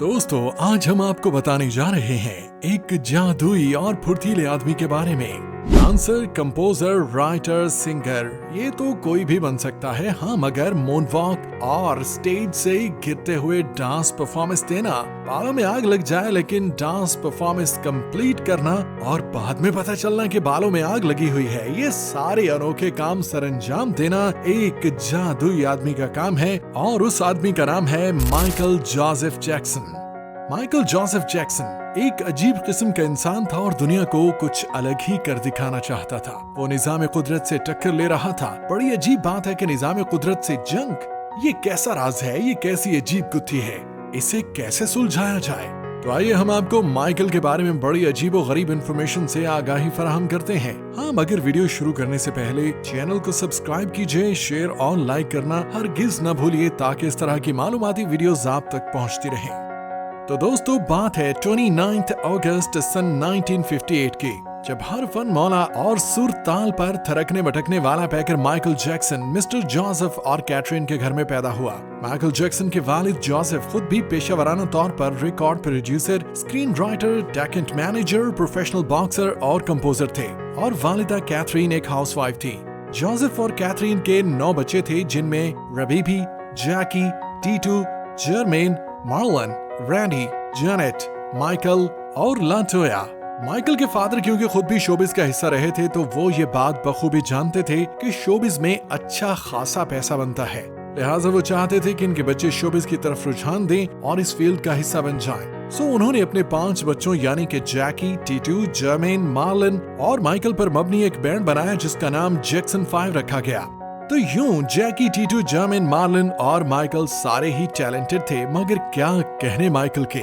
दोस्तों आज हम आपको बताने जा रहे हैं एक जादुई और फुर्तीले आदमी के बारे में। डांसर, कंपोजर, राइटर, सिंगर, ये तो कोई भी बन सकता है, हाँ, मगर मूनवॉक और स्टेज से गिरते हुए डांस परफॉर्मेंस देना, बालों में आग लग जाए लेकिन डांस परफॉर्मेंस कंप्लीट करना और बाद में पता चलना कि बालों में आग लगी हुई है, ये सारे अनोखे काम सरअंजाम देना एक जादुई आदमी का काम है और उस आदमी का नाम है Michael Joseph Jackson. Michael Joseph Jackson एक अजीब किस्म का इंसान था और दुनिया को कुछ अलग ही कर दिखाना चाहता था। वो निजाम कुदरत से टक्कर ले रहा था। बड़ी अजीब बात है कि निजाम कुदरत से जंग, ये कैसा राज है, ये कैसी अजीब गुत्थी है, इसे कैसे सुलझाया जाए। तो आइए हम आपको माइकल के बारे में बड़ी अजीब और गरीब इन्फॉर्मेशन से आगाही फराहम करते हैं। हाँ, मगर वीडियो शुरू करने से पहले चैनल को सब्सक्राइब कीजिए, शेयर और लाइक करना हरगिज न भूलिए ताकि इस तरह की मालूमाती वीडियोस आप तक पहुंचती रहें। तो दोस्तों बात है 29 अगस्त सन 1958 की, जब हर फन मौला और सुर ताल पर थरकने भटकने वाला पैकर माइकल जैक्सन मिस्टर जोसेफ और कैथरीन के घर में पैदा हुआ। माइकल जैक्सन के वालिद जोसेफ खुद भी पेशेवराना तौर पर record producer, screen writer, talent manager, professional boxer और कंपोजर थे और वालिदा कैथरीन एक हाउसवाइफ थी। जोसेफ और कैथरीन के 9 बच्चे थे, जिनमें Rebbie, Jackie, Tito, Jermaine, Marlon, Randy, Janet, Michael और लाटोया। माइकल के फादर क्योंकि खुद भी शोबिस का हिस्सा रहे थे तो वो ये बात बखूबी जानते थे कि शोबिस में अच्छा खासा पैसा बनता है, लिहाजा वो चाहते थे कि इनके बच्चे शोबिस की तरफ रुझान दें और इस फील्ड का हिस्सा बन जाएं। सो उन्होंने अपने 5 बच्चों यानी कि जैकी, टीटू, जर्मेन, मार्लन और माइकल पर मबनी एक बैंड बनाया जिसका नाम जैक्सन 5 रखा गया। तो यूं जैकी, टीटू, जर्मेन, मार्लन और माइकल सारे ही टैलेंटेड थे, मगर क्या कहने माइकल के,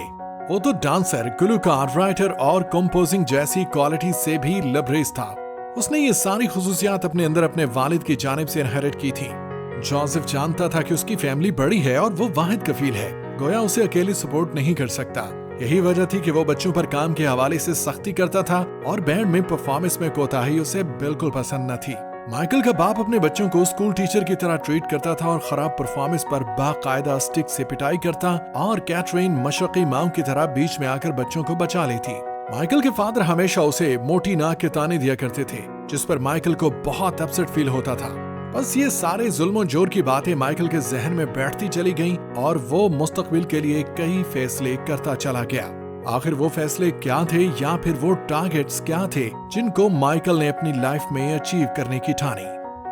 वो तो डांसर, गुलकार, राइटर और कंपोजिंग जैसी क्वालिटी से भी लबरेज था। उसने ये सारी खुसूसियात अपने अंदर अपने वालिद की जानिब से इनहेरिट की थी। जोसेफ जानता था कि उसकी फैमिली बड़ी है और वो वाहिद कफील है, गोया उसे अकेले सपोर्ट नहीं कर सकता। यही वजह थी कि वो बच्चों पर काम के हवाले से सख्ती करता था और बैंड में परफॉर्मेंस में कोताही उसे बिल्कुल पसंद न थी। माइकल का बाप अपने बच्चों को स्कूल टीचर की तरह ट्रीट करता था और खराब परफॉर्मेंस पर बाकायदा स्टिक से पिटाई करता और कैथरीन मशरकी माँ की तरह बीच में आकर बच्चों को बचा लेती। माइकल के फादर हमेशा उसे मोटी नाक के ताने दिया करते थे, जिस पर माइकल को बहुत अपसेट फील होता था। बस ये सारे जुल्म जोर की बातें माइकल के जहन में बैठती चली गईं और वो मुस्तकबिल के लिए कई फैसले करता चला गया। आखिर वो फैसले क्या थे या फिर वो टारगेट्स क्या थे जिनको माइकल ने अपनी लाइफ में अचीव करने की ठानी।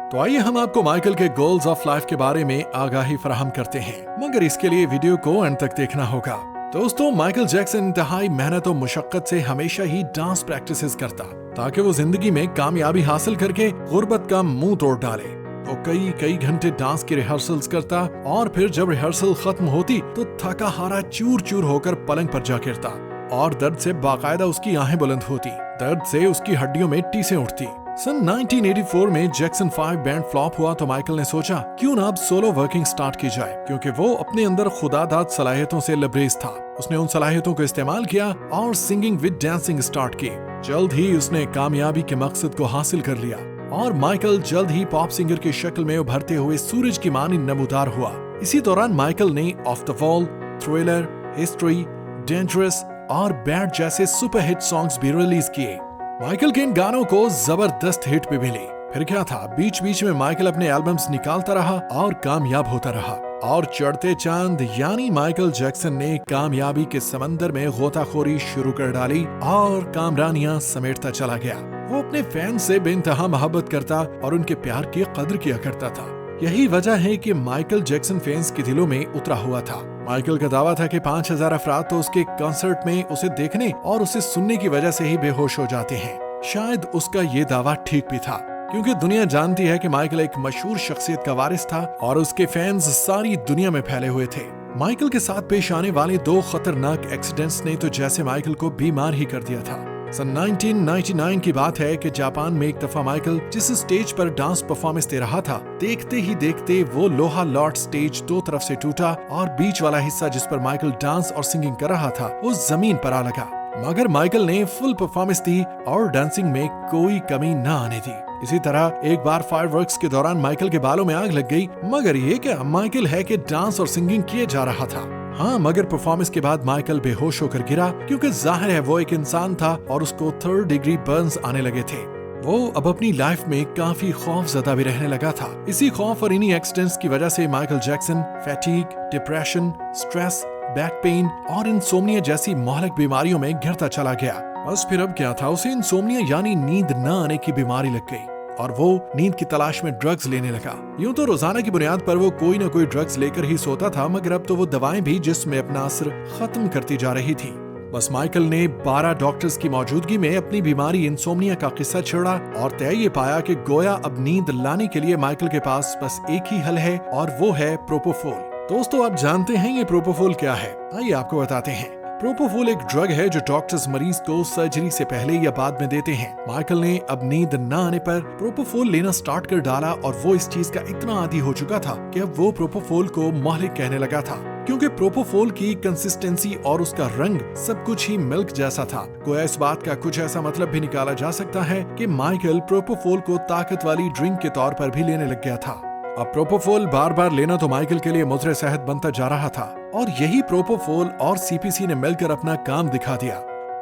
तो आइए हम आपको माइकल के गोल्स ऑफ लाइफ के बारे में आगाही फराहम करते हैं, मगर इसके लिए वीडियो को अंत तक देखना होगा। दोस्तों माइकल जैक्सन इंतहाई मेहनत और मुशक्कत से हमेशा ही डांस प्रैक्टिसेस करता ताकि वो जिंदगी में कामयाबी हासिल करके गुर्बत का मुंह तोड़ डाले। वो कई घंटे डांस की रिहर्सल्स करता और फिर जब रिहर्सल खत्म होती तो थका हारा चूर चूर होकर पलंग पर जा गिरता और दर्द से बाकायदा उसकी आहें बुलंद होती, दर्द से उसकी हड्डियों में टीसें उठती। सन 1984 में जैक्सन 5 बैंड फ्लॉप हुआ तो माइकल ने सोचा क्यों ना अब सोलो वर्किंग स्टार्ट की जाए, क्योंकि वो अपने अंदर खुदादाद सलाहियतों से लबरेज था। उसने उन सलाहियतों को इस्तेमाल किया और सिंगिंग विद डांसिंग स्टार्ट की। जल्द ही उसने कामयाबी के मकसद को हासिल कर लिया और माइकल जल्द ही पॉप सिंगर की शक्ल में उभरते हुए सूरज की मानी नमूदार हुआ। इसी दौरान माइकल ने of the wall, thriller, history, dangerous और बैड जैसे सुपरहिट सॉन्ग्स भी रिलीज किए। माइकल के इन गानों को जबरदस्त हिट भी मिली। फिर क्या था, बीच बीच में माइकल अपने एल्बम्स निकालता रहा और कामयाब होता रहा और चढ़ते चांद यानी माइकल जैक्सन ने कामयाबी के समंदर में गोताखोरी शुरू कर डाली और कामरानियां समेटता चला गया। वो अपने फैन से बेइंतहा मोहब्बत करता और उनके प्यार की कदर किया करता था। यही वजह है कि माइकल जैक्सन फैंस के दिलों में उतरा हुआ था। माइकल का दावा था कि 5000 अफराद तो उसके कॉन्सर्ट में उसे देखने और उसे सुनने की वजह से ही बेहोश हो जाते हैं। शायद उसका ये दावा ठीक भी था, क्योंकि दुनिया जानती है कि माइकल एक मशहूर शख्सियत का वारिस था और उसके फैंस सारी दुनिया में फैले हुए थे। माइकल के साथ पेश आने वाले 2 खतरनाक एक्सीडेंट्स ने तो जैसे माइकल को बीमार ही कर दिया था। सन 1999 की बात है कि जापान में एक दफा माइकल जिस स्टेज पर डांस परफॉर्मेंस दे रहा था, देखते ही देखते वो लोहा लॉट स्टेज 2 तरफ से टूटा और बीच वाला हिस्सा जिस पर माइकल डांस और सिंगिंग कर रहा था वो जमीन पर आ लगा। मगर माइकल ने फुल परफॉर्मेंस दी और डांसिंग में कोई कमी न आने दी। इसी तरह एक बार फायरवर्क्स के दौरान माइकल के बालों में आग लग गई, मगर ये क्या, माइकल है कि डांस और सिंगिंग किए जा रहा था। हाँ, मगर परफॉर्मेंस के बाद माइकल बेहोश होकर गिरा, क्योंकि जाहिर है वो एक इंसान था और उसको 3rd डिग्री बर्न्स आने लगे थे। वो अब अपनी लाइफ में काफी खौफजदा भी रहने लगा था। इसी खौफ और इन्हीं एक्सीडेंट्स की वजह से Michael Jackson fatigue, depression, stress, back pain और इंसोम्निया जैसी महलिक बीमारियों में घिरता चला गया। बस फिर अब क्या था, उसे इंसोम्निया यानी नींद न आने की बीमारी लग गई और वो नींद की तलाश में ड्रग्स लेने लगा। यूं तो रोजाना की बुनियाद पर वो कोई न कोई ड्रग्स लेकर ही सोता था, मगर अब तो वो दवाएं भी जिस्म में अपना असर खत्म करती जा रही थी। बस माइकल ने 12 डॉक्टर्स की मौजूदगी में अपनी बीमारी इंसोम्निया का किस्सा छेड़ा और तय ये पाया कि गोया अब नींद लाने के लिए माइकल के पास बस एक ही हल है और वो है प्रोपोफोल। दोस्तों, आप जानते हैं ये प्रोपोफोल क्या है? आइए आपको बताते हैं। प्रोपोफोल एक ड्रग है जो डॉक्टर्स मरीज को सर्जरी से पहले या बाद में देते हैं। माइकल ने अब नींद न आने पर प्रोपोफोल लेना स्टार्ट कर डाला और वो इस चीज का इतना आदी हो चुका था कि अब वो प्रोपोफोल को महलिक कहने लगा था, क्योंकि प्रोपोफोल की कंसिस्टेंसी और उसका रंग सब कुछ ही मिल्क जैसा था। गोया इस बात का कुछ ऐसा मतलब भी निकाला जा सकता है कि माइकल प्रोपोफोल को ताकत वाली ड्रिंक के तौर पर भी लेने लग गया था। अब प्रोपोफोल बार बार लेना तो माइकल के लिए मुजरे सेहत बनता जा रहा था और यही प्रोपोफोल और सीपीसी ने मिलकर अपना काम दिखा दिया।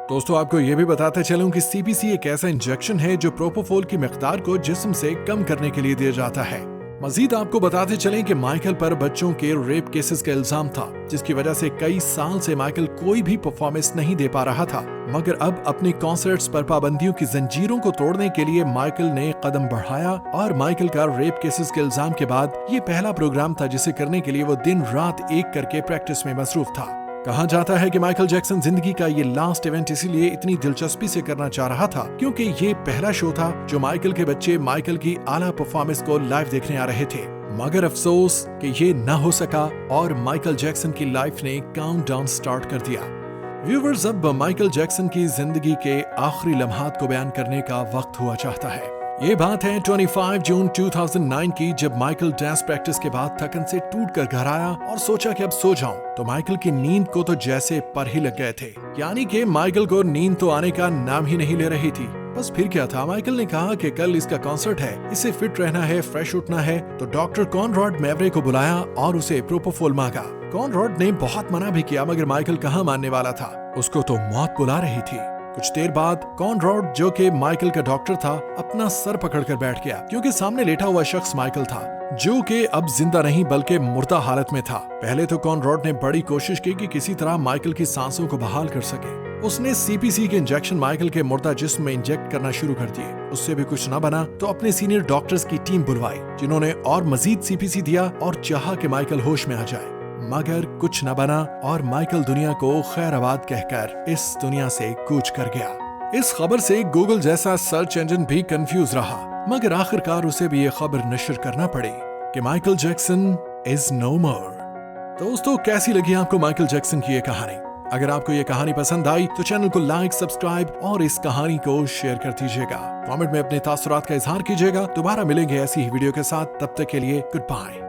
दोस्तों, आपको ये भी बताते चलूं कि सीपीसी एक ऐसा इंजेक्शन है जो प्रोपोफोल की मिकदार को जिस्म से कम करने के लिए दिया जाता है। मजीद आपको बताते चलें कि माइकल पर बच्चों के रेप केसेस का इल्जाम था, जिसकी वजह से कई साल से माइकल कोई भी परफॉर्मेंस नहीं दे पा रहा था। मगर अब अपने कॉन्सर्ट्स पर पाबंदियों की जंजीरों को तोड़ने के लिए माइकल ने कदम बढ़ाया और माइकल का रेप केसेस के इल्जाम के बाद ये पहला प्रोग्राम था जिसे करने के लिए वो दिन रात एक करके प्रैक्टिस में मसरूफ था। कहा जाता है कि माइकल जैक्सन जिंदगी का ये लास्ट इवेंट इसीलिए इतनी दिलचस्पी से करना चाह रहा था क्योंकि ये पहला शो था जो माइकल के बच्चे माइकल की आला परफॉर्मेंस को लाइव देखने आ रहे थे। मगर अफसोस कि ये न हो सका और माइकल जैक्सन की लाइफ ने काउंटडाउन स्टार्ट कर दिया। व्यूअर्स, अब माइकल जैक्सन की जिंदगी के आखिरी लम्हात को बयान करने का वक्त हुआ चाहता है। ये बात है 25 जून 2009 की, जब माइकल डांस प्रैक्टिस के बाद थकन से टूटकर घर आया और सोचा कि अब सो जाऊं, तो माइकल की नींद को तो जैसे पर ही लग गए थे। यानी कि माइकल को नींद तो आने का नाम ही नहीं ले रही थी। बस फिर क्या था, माइकल ने कहा कि कल इसका कॉन्सर्ट है, इसे फिट रहना है, फ्रेश उठना है, तो डॉक्टर कॉनरॉड मैवरे को बुलाया और उसे प्रोपोफोल मांगा। कॉनरॉड ने बहुत मना भी किया, मगर माइकल कहाँ मानने वाला था, उसको तो मौत बुला रही थी। कुछ देर बाद कॉनरॉड, जो कि माइकल का डॉक्टर था, अपना सर पकड़कर बैठ गया क्योंकि सामने लेटा हुआ शख्स माइकल था, जो कि अब जिंदा नहीं बल्कि मुर्दा हालत में था। पहले तो कॉनरॉड ने बड़ी कोशिश की कि किसी तरह माइकल की सांसों को बहाल कर सके। उसने सीपीसी के इंजेक्शन माइकल के मुर्दा जिस्म में इंजेक्ट करना शुरू कर दिए। उससे भी कुछ न बना तो अपने सीनियर डॉक्टर्स की टीम बुलवाई, जिन्होंने और मजीद सीपीसी दिया और चाहा कि माइकल होश में आ जाए। मगर कुछ न बना और माइकल दुनिया को खैराबाद कहकर इस दुनिया से कूच कर गया। इस खबर से गूगल जैसा सर्च इंजन भी कंफ्यूज रहा, मगर आखिरकार उसे भी ये खबर नशर करना पड़ी कि माइकल जैक्सन इज नो मोर। दोस्तों, कैसी लगी आपको माइकल जैक्सन की ये कहानी? अगर आपको ये कहानी पसंद आई तो चैनल को लाइक, सब्सक्राइब और इस कहानी को शेयर कर दीजिएगा। कमेंट में अपने तासुरात का इजहार कीजिएगा। दोबारा मिलेंगे ऐसी ही वीडियो के साथ, तब तक के लिए गुड बाय।